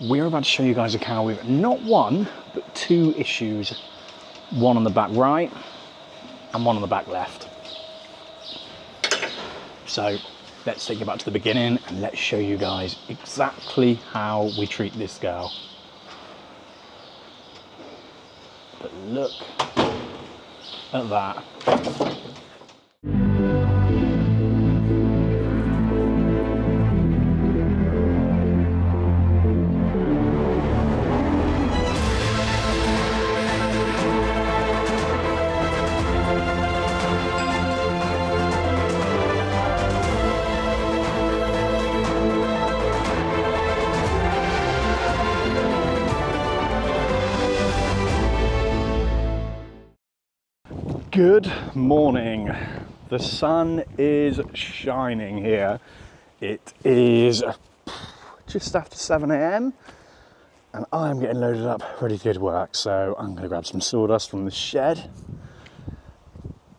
we're about to show you guys a cow with not one, but two issues. One on the back right and one on the back left. So let's take it back to the beginning and let's show you guys exactly how we treat this girl. But look at that. Good morning. The sun is shining here. It is just after 7 a.m. and I'm getting loaded up, ready to go to work. So I'm going to grab some sawdust from the shed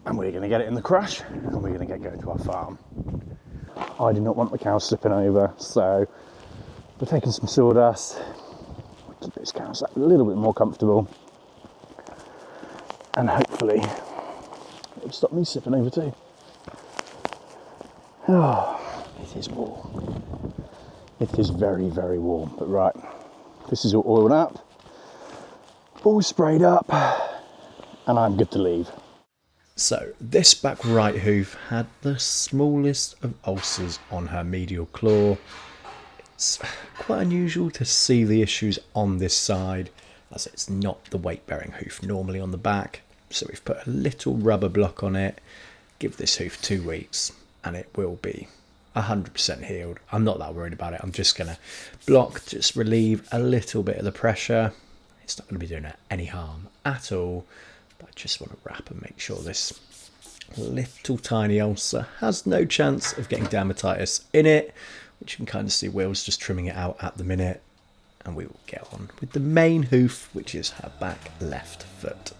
and we're going to get it in the crush and we're going to get going to our farm. I do not want the cows slipping over, so we're taking some sawdust. We'll keep those cows a little bit more comfortable and hopefully it'll stop me slipping over too. Oh, it is warm. It is very, very warm. But right, this is all oiled up, all sprayed up, and I'm good to leave. So this back right hoof had the smallest of ulcers on her medial claw. It's quite unusual to see the issues on this side, as it's not the weight-bearing hoof normally on the back. So we've put a little rubber block on it. Give this hoof 2 weeks and it will be 100% healed. I'm not that worried about it. I'm just going to block, just relieve a little bit of the pressure. It's not going to be doing any harm at all. But I just want to wrap and make sure this little tiny ulcer has no chance of getting dermatitis in it, which you can kind of see Will's just trimming it out at the minute. And we will get on with the main hoof, which is her back left foot.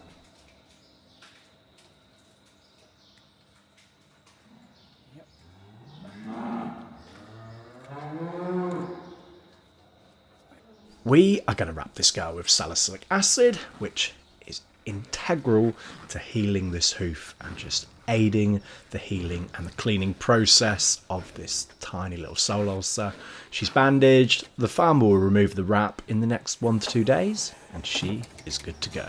We are going to wrap this girl with salicylic acid, which is integral to healing this hoof and just aiding the healing and the cleaning process of this tiny little sole ulcer. She's bandaged. The farmer will remove the wrap in the next 1 to 2 days, and she is good to go.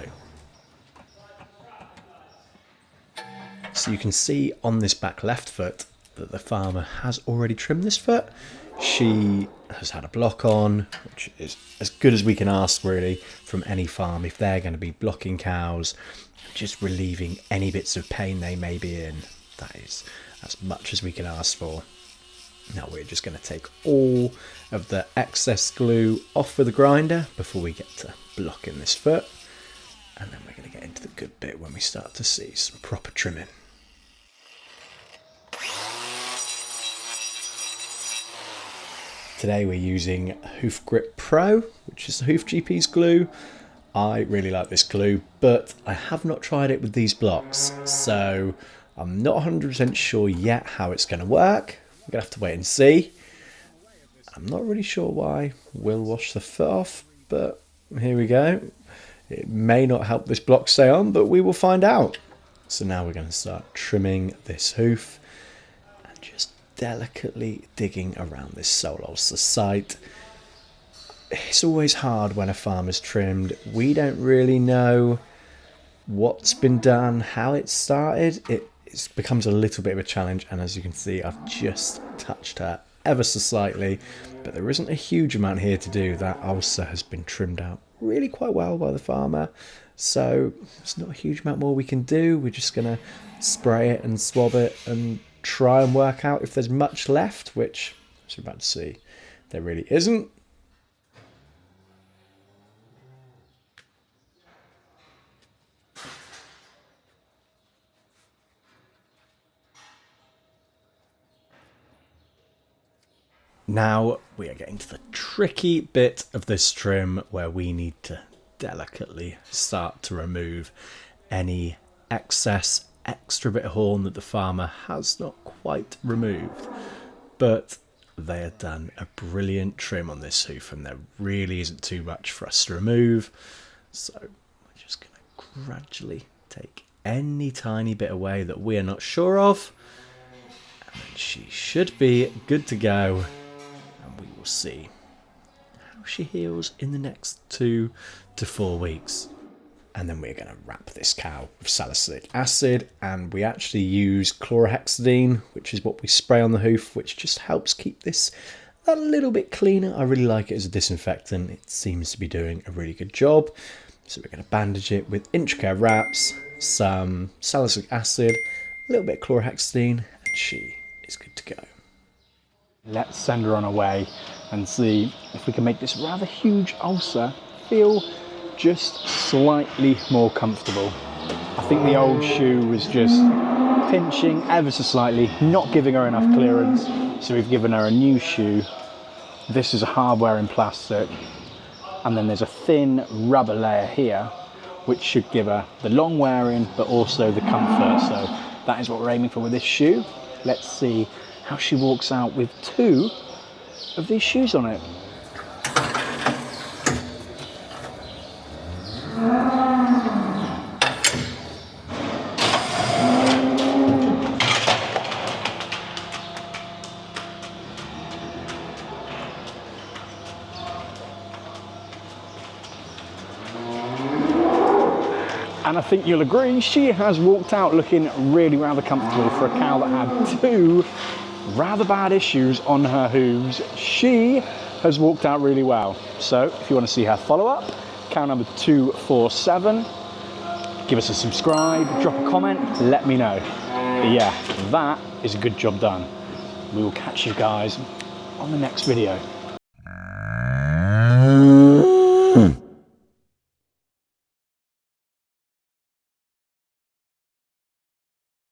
So you can see on this back left foot that the farmer has already trimmed this foot. She has had a block on, which is as good as we can ask really from any farm if they're going to be blocking cows, just relieving any bits of pain they may be in. That is as much as we can ask for. Now we're just going to take all of the excess glue off with a grinder before we get to blocking this foot, and then we're going to get into the good bit when we start to see some proper trimming. Today we're using Hoof Grip Pro, which is the Hoof GP's glue. I really like this glue, but I have not tried it with these blocks, so I'm not 100% sure yet how it's going to work. We're going to have to wait and see. I'm not really sure why we'll wash the foot off, but here we go. It may not help this block stay on, but we will find out. So now we're going to start trimming this hoof and just delicately digging around this sole ulcer site. It's always hard when a farm is trimmed. We don't really know what's been done, how it started. It becomes a little bit of a challenge, and as you can see, I've just touched her ever so slightly, but there isn't a huge amount here to do. That ulcer has been trimmed out really quite well by the farmer, so there's not a huge amount more we can do. We're just going to spray it and swab it and try and work out if there's much left, which, as we're about to see, there really isn't. Now we are getting to the tricky bit of this trim where we need to delicately start to remove any excess extra bit of horn that the farmer has not quite removed. But they have done a brilliant trim on this hoof, and there really isn't too much for us to remove. So we're just going to gradually take any tiny bit away that we are not sure of, and then she should be good to go, and we will see how she heals in the next 2 to 4 weeks. And then we're going to wrap this cow with salicylic acid, and we actually use chlorhexidine, which is what we spray on the hoof, which just helps keep this a little bit cleaner. I really like it as a disinfectant. It seems to be doing a really good job. So we're going to bandage it with Intricare wraps, some salicylic acid, a little bit of chlorhexidine, and she is good to go. Let's send her on her way and see if we can make this rather huge ulcer feel just slightly more comfortable. I think the old shoe was just pinching ever so slightly, not giving her enough clearance, so we've given her a new shoe. This is a hard wearing plastic, and then there's a thin rubber layer here which should give her the long wearing but also the comfort. So that is what we're aiming for with this shoe. Let's see how she walks out with 2 of these shoes on it. And I think you'll agree, she has walked out looking really rather comfortable for a cow that had 2 rather bad issues on her hooves. She has walked out really well. So if you want to see her follow up, cow number 247, give us a subscribe, drop a comment, let me know. But yeah, that is a good job done. We will catch you guys on the next video.